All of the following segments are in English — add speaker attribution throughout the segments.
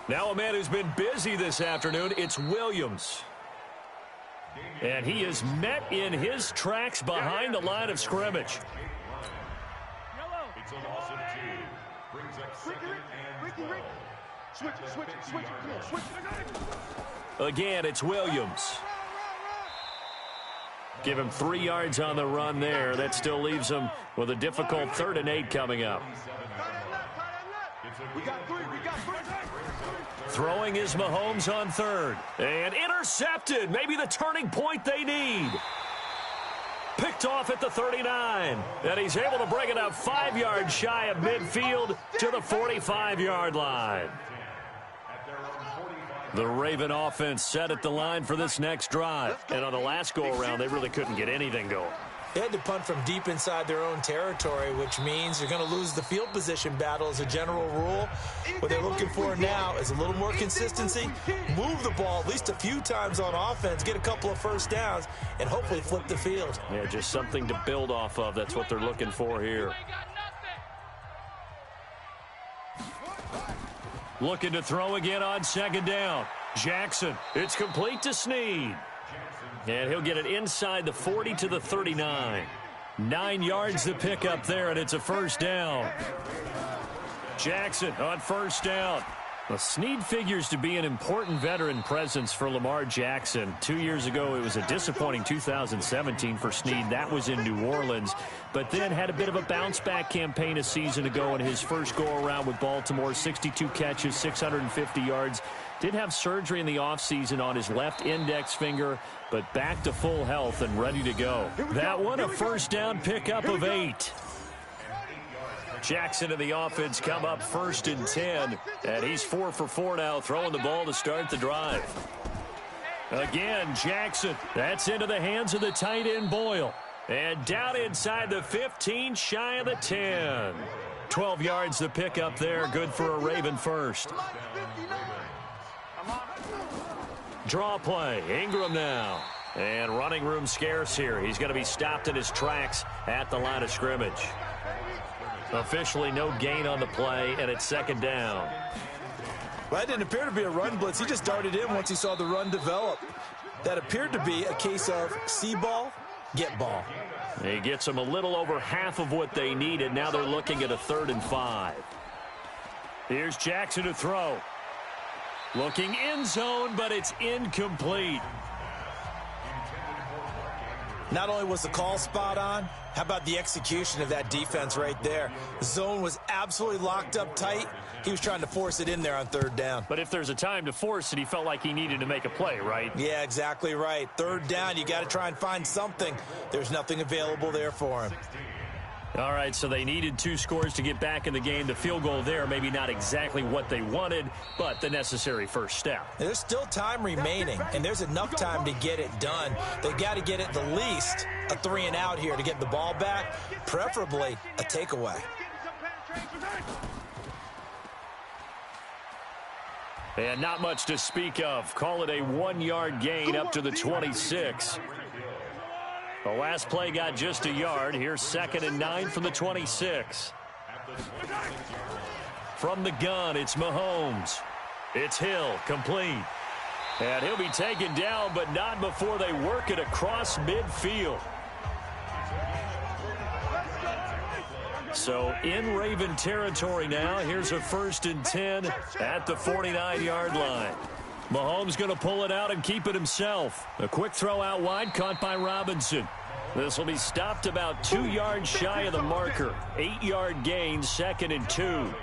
Speaker 1: Now a man who's been busy this afternoon, it's Williams. And he is met in his tracks behind the line of scrimmage.
Speaker 2: It's a loss of 2. Brings up second and 12.
Speaker 3: Switch.
Speaker 1: Again, it's Williams. Give him 3 yards on the run there. That still leaves him with a difficult 3rd and 8 coming up.
Speaker 3: We got 3.
Speaker 1: Throwing is Mahomes on 3rd. And intercepted. Maybe the turning point they need. Picked off at the 39. And he's able to bring it up 5 yards shy of midfield to the 45-yard line. The Raven offense set at the line for this next drive. And on the last go-around, they really couldn't get anything going.
Speaker 4: They had to punt from deep inside their own territory, which means you're going to lose the field position battle as a general rule. What they're looking for now is a little more consistency, move the ball at least a few times on offense, get a couple of first downs, and hopefully flip the field.
Speaker 1: Yeah, just something to build off of. That's what they're looking for here. Looking to throw again on 2nd down. Jackson, it's complete to Snead. And he'll get it inside the 40 to the 39. 9 yards to pick up there, and it's a 1st down. Jackson on 1st down. Well, Snead figures to be an important veteran presence for Lamar Jackson. 2 years ago, it was a disappointing 2017 for Snead. That was in New Orleans. But then had a bit of a bounce-back campaign a season ago in his first go-around with Baltimore. 62 catches, 650 yards. Did have surgery in the offseason on his left index finger, but back to full health and ready to go. That one, a 1st down pickup of 8. Jackson and the offense come up 1st and 10, and he's 4 for 4 now, throwing the ball to start the drive. Again, Jackson. That's into the hands of the tight end, Boyle. And down inside the 15, shy of the 10. 12 yards to pick up there, good for a Raven 1st. Draw play, Ingram now. And running room scarce here. He's going to be stopped in his tracks at the line of scrimmage. Officially no gain on the play, and it's 2nd down.
Speaker 4: Well, that didn't appear to be a run blitz. He just darted in once he saw the run develop. That appeared to be a case of see ball, get ball.
Speaker 1: He gets them a little over half of what they needed. Now they're looking at a 3rd and 5. Here's Jackson to throw. Looking end zone, but it's incomplete.
Speaker 4: Not only was the call spot on, how about the execution of that defense right there? The zone was absolutely locked up tight. He was trying to force it in there on 3rd down.
Speaker 1: But if there's a time to force it, he felt like he needed to make a play, right?
Speaker 4: Yeah, exactly right. 3rd down, you got to try and find something. There's nothing available there for him.
Speaker 1: All right, so they needed 2 scores to get back in the game. The field goal there, maybe not exactly what they wanted, but the necessary first step.
Speaker 4: There's still time remaining, and there's enough time to get it done. They've got to get at the least a 3 and out here to get the ball back, preferably a takeaway.
Speaker 1: And not much to speak of. Call it a 1-yard gain up to the 26. The last play got just a yard. Here's 2nd and 9 from the 26. From the gun, it's Mahomes. It's Hill, complete. And he'll be taken down, but not before they work it across midfield. So in Raven territory now. Here's a 1st and 10 at the 49-yard line. Mahomes going to pull it out and keep it himself. A quick throw out wide, caught by Robinson. This will be stopped about 2 yards shy of the marker. 8-yard gain, 2nd and 2.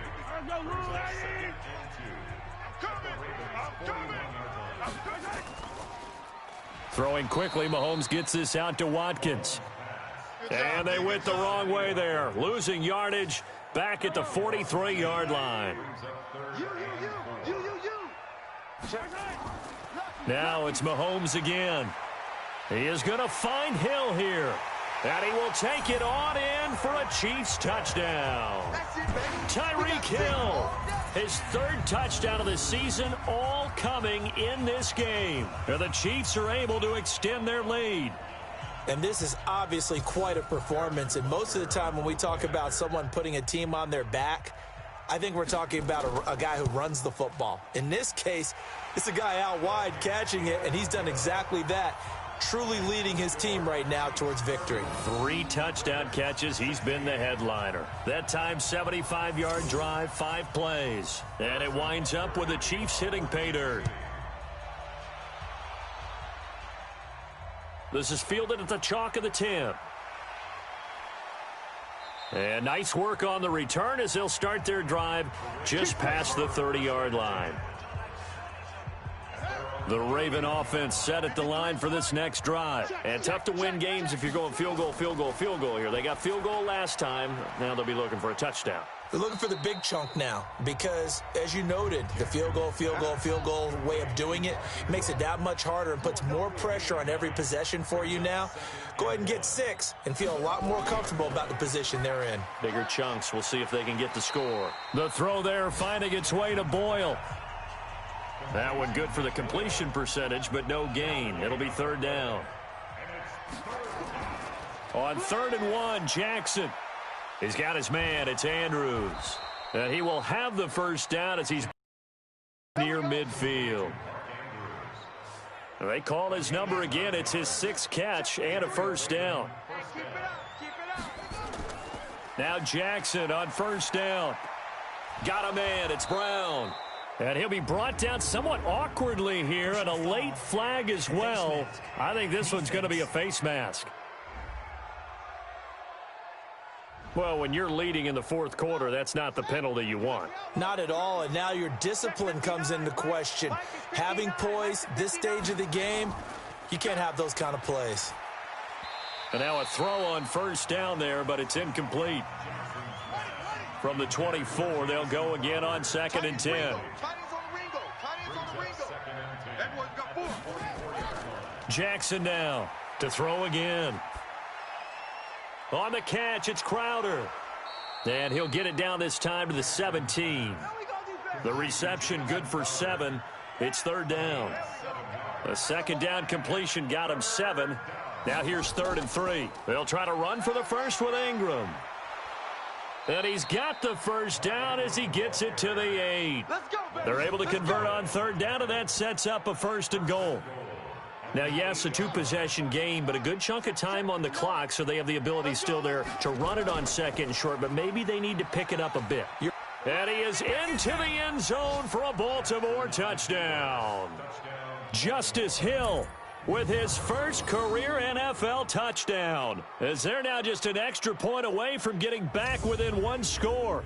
Speaker 1: Throwing quickly, Mahomes gets this out to Watkins. And they went the wrong way there. Losing yardage back at the 43-yard line. Now it's Mahomes again. He is going to find Hill here. And he will take it on in for a Chiefs touchdown. Tyreek Hill, his 3rd touchdown of the season, all coming in this game. And the Chiefs are able to extend their lead.
Speaker 4: And this is obviously quite a performance. And most of the time when we talk about someone putting a team on their back, I think we're talking about a guy who runs the football. In this case, it's a guy out wide catching it, and he's done exactly that, truly leading his team right now towards victory.
Speaker 1: 3 touchdown catches. He's been the headliner. That time, 75-yard drive, 5 plays. And it winds up with the Chiefs hitting pay dirt. This is fielded at the chalk of the 10. And nice work on the return as they'll start their drive just past the 30-yard line. The Raven offense set at the line for this next drive. And tough to win games if you're going field goal, field goal, field goal here. They got field goal last time. Now they'll be looking for a touchdown.
Speaker 4: They're looking for the big chunk now because, as you noted, the field goal way of doing it makes it that much harder and puts more pressure on every possession for you now. Go ahead and get 6 and feel a lot more comfortable about the position they're in.
Speaker 1: Bigger chunks. We'll see if they can get the score. The throw there finding its way to Boyle. That one good for the completion percentage, but no gain. It'll be 3rd down. On 3rd and 1, Jackson. He's got his man. It's Andrews. And he will have the first down as he's near midfield. They call his number again. It's his 6th catch and a first down. Now Jackson on 1st down. Got a man. It's Brown. And he'll be brought down somewhat awkwardly here, and a late flag as well. I think this one's going to be a face mask. Well, when you're leading in the 4th quarter, that's not the penalty you want.
Speaker 4: Not at all, and now your discipline comes into question. Having poise this stage of the game, you can't have those kind of plays.
Speaker 1: And now a throw on 1st down there, but it's incomplete. From the 24, they'll go again on 2nd and 10. Jackson now to throw again. On the catch, it's Crowder. And he'll get it down this time to the 17. The reception good for 7. It's 3rd down. A 2nd down completion got him 7. Now here's 3rd and 3. They'll try to run for the first with Ingram. And he's got the first down as he gets it to the 8. They're able to convert on 3rd down, and that sets up a 1st and goal. Now, yes, a 2-possession game, but a good chunk of time on the clock, so they have the ability still there to run it on 2nd and short, but maybe they need to pick it up a bit. And he is into the end zone for a Baltimore touchdown. Justice Hill with his first career NFL touchdown, as they're now just an extra point away from getting back within 1 score.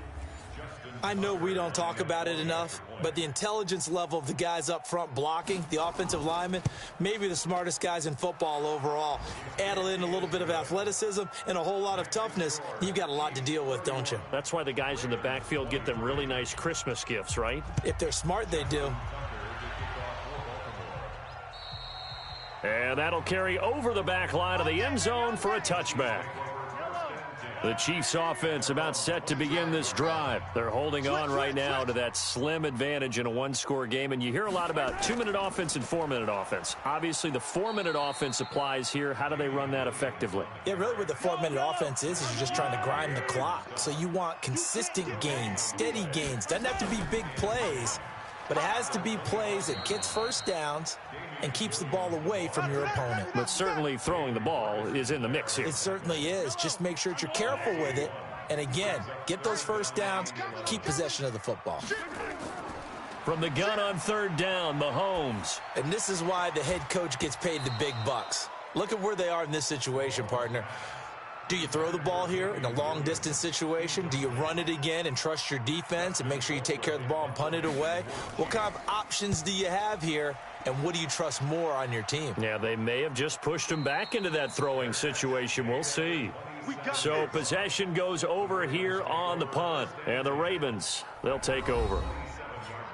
Speaker 4: I know we don't talk about it enough, but the intelligence level of the guys up front blocking, the offensive linemen, maybe the smartest guys in football overall. Add in a little bit of athleticism and a whole lot of toughness, you've got a lot to deal with, don't you?
Speaker 1: That's why the guys in the backfield get them really nice Christmas gifts, right?
Speaker 4: If they're smart, they do.
Speaker 1: And that'll carry over the back line of the end zone for a touchback. The Chiefs offense about set to begin this drive. They're holding on right now to that slim advantage in a 1-score game. And you hear a lot about 2-minute offense and 4-minute offense. Obviously, the 4-minute offense applies here. How do they run that effectively?
Speaker 4: Yeah, really what the 4-minute offense is you're just trying to grind the clock. So you want consistent gains, steady gains. Doesn't have to be big plays, but it has to be plays that gets first downs and keeps the ball away from your opponent.
Speaker 1: But certainly throwing the ball is in the mix here.
Speaker 4: It certainly is. Just make sure that you're careful with it. And again, get those first downs, keep possession of the football.
Speaker 1: From the gun on 3rd down, Mahomes.
Speaker 4: And this is why the head coach gets paid the big bucks. Look at where they are in this situation, partner. Do you throw the ball here in a long-distance situation? Do you run it again and trust your defense and make sure you take care of the ball and punt it away? What kind of options do you have here, and what do you trust more on your team?
Speaker 1: Yeah, they may have just pushed him back into that throwing situation. We'll see. So possession goes over here on the punt, and the Ravens, they'll take over.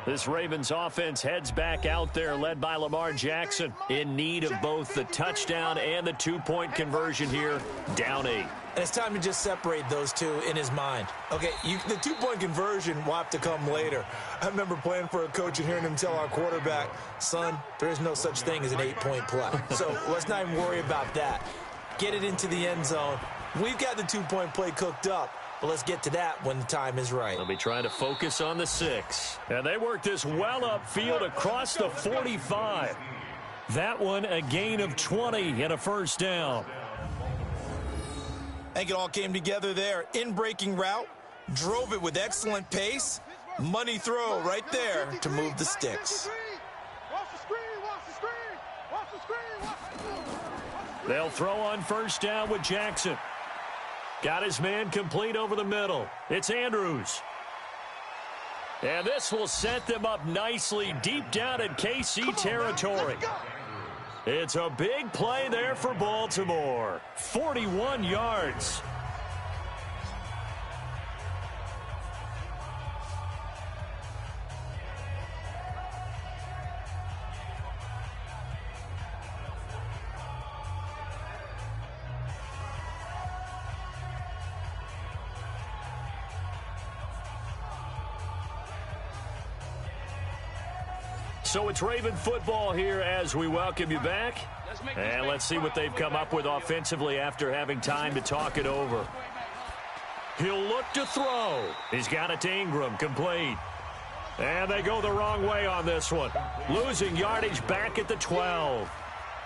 Speaker 1: This Ravens offense heads back out there, led by Lamar Jackson, in need of both the touchdown and the 2-point conversion here, down 8.
Speaker 4: And it's time to just separate those two in his mind. Okay, the 2-point conversion will have to come later. I remember playing for a coach and hearing him tell our quarterback, son, there is no such thing as an 8-point play. So let's not even worry about that. Get it into the end zone. We've got the 2-point play cooked up. but let's get to that when the time is right.
Speaker 1: They'll be trying to focus on the 6. And they work this well upfield across the 45. That one a gain of 20 and a first down.
Speaker 4: I think it all came together there. In-breaking route, drove it with excellent pace. Money throw right there to move the sticks.
Speaker 1: They'll throw on first down with Jackson. Got his man complete over the middle. It's Andrews. And this will set them up nicely deep down in KC territory. It's a big play there for Baltimore. 41 yards. So it's Raven football here as we welcome you back. And let's see what they've come up with offensively after having time to talk it over. He'll look to throw. He's got it to Ingram, complete. And they go the wrong way on this one. Losing yardage back at the 12.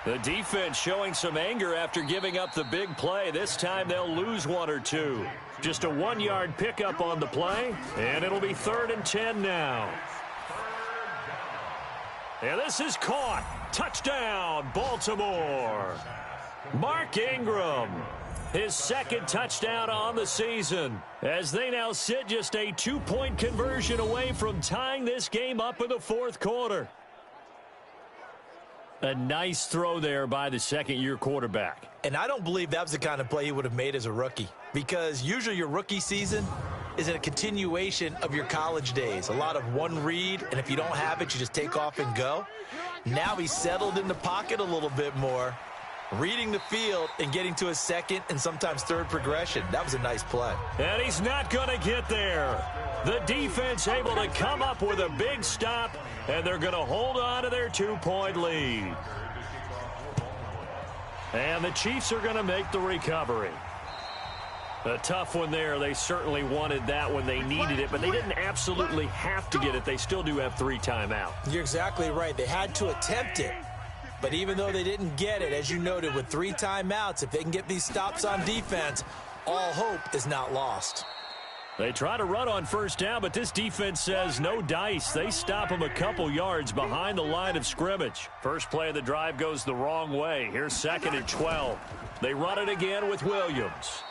Speaker 1: The defense showing some anger after giving up the big play. This time they'll lose 1 or 2. Just a 1-yard pickup on the play, and it'll be 3rd and 10 now. And this is caught. Touchdown, Baltimore. Mark Ingram, his 2nd touchdown on the season, as they now sit just a 2-point conversion away from tying this game up in the 4th quarter. A nice throw there by the second-year quarterback.
Speaker 4: And I don't believe that was the kind of play he would have made as a rookie, because usually your rookie season is a continuation of your college days. A lot of one read, and if you don't have it, you just take off and go. Now he's settled in the pocket a little bit more, reading the field and getting to his 2nd and sometimes 3rd progression. That was a nice play.
Speaker 1: And he's not going to get there. The defense able to come up with a big stop, and they're going to hold on to their 2-point lead. And the Chiefs are going to make the recovery. A tough one there. They certainly wanted that when they needed it, but they didn't absolutely have to get it. They still do have 3 timeouts.
Speaker 4: You're exactly right. They had to attempt it. But even though they didn't get it, as you noted, with 3 timeouts, if they can get these stops on defense, all hope is not lost.
Speaker 1: They try to run on first down, but this defense says no dice. They stop them a couple yards behind the line of scrimmage. First play of the drive goes the wrong way. Here's 2nd and 12. They run it again with Williams.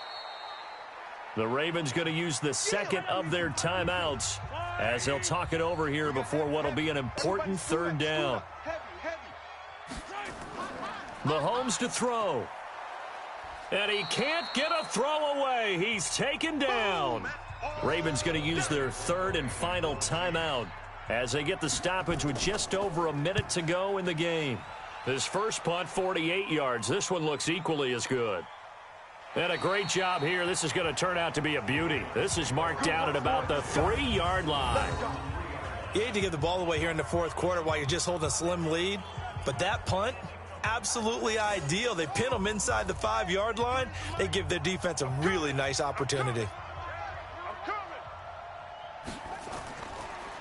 Speaker 1: The Ravens going to use the 2nd of their timeouts as they'll talk it over here before what will be an important 3rd down. Mahomes to throw. And he can't get a throw away. He's taken down. Ravens going to use their 3rd and final timeout as they get the stoppage with just over a minute to go in the game. His first punt, 48 yards. This one looks equally as good. And a great job here. This is going to turn out to be a beauty. This is marked down at about the 3-yard line.
Speaker 4: You hate to give the ball away here in the 4th quarter while you're just holding a slim lead, but that punt, absolutely ideal. They pin them inside the 5-yard line. They give their defense a really nice opportunity.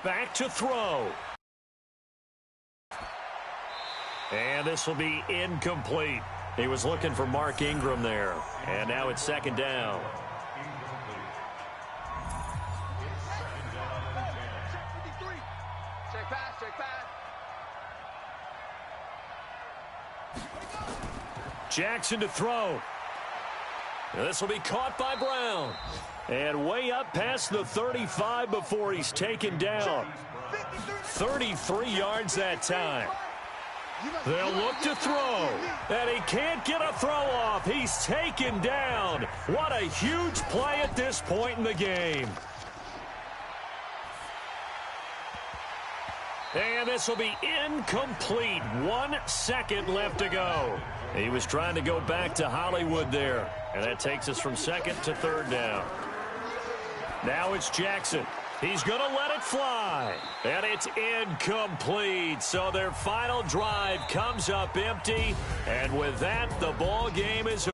Speaker 1: Back to throw. And this will be incomplete. He was looking for Mark Ingram there. And now it's 2nd down. Jackson to throw. And this will be caught by Brown. And way up past the 35 before he's taken down. 33 yards that time. They'll look to throw, and he can't get a throw off. He's taken down. What a huge play at this point in the game. And this will be incomplete. 1 second left to go. He was trying to go back to Hollywood there, and that takes us from 2nd to 3rd down. Now it's Jackson. He's going to let it fly. And it's incomplete. So their final drive comes up empty. And with that, the ball game is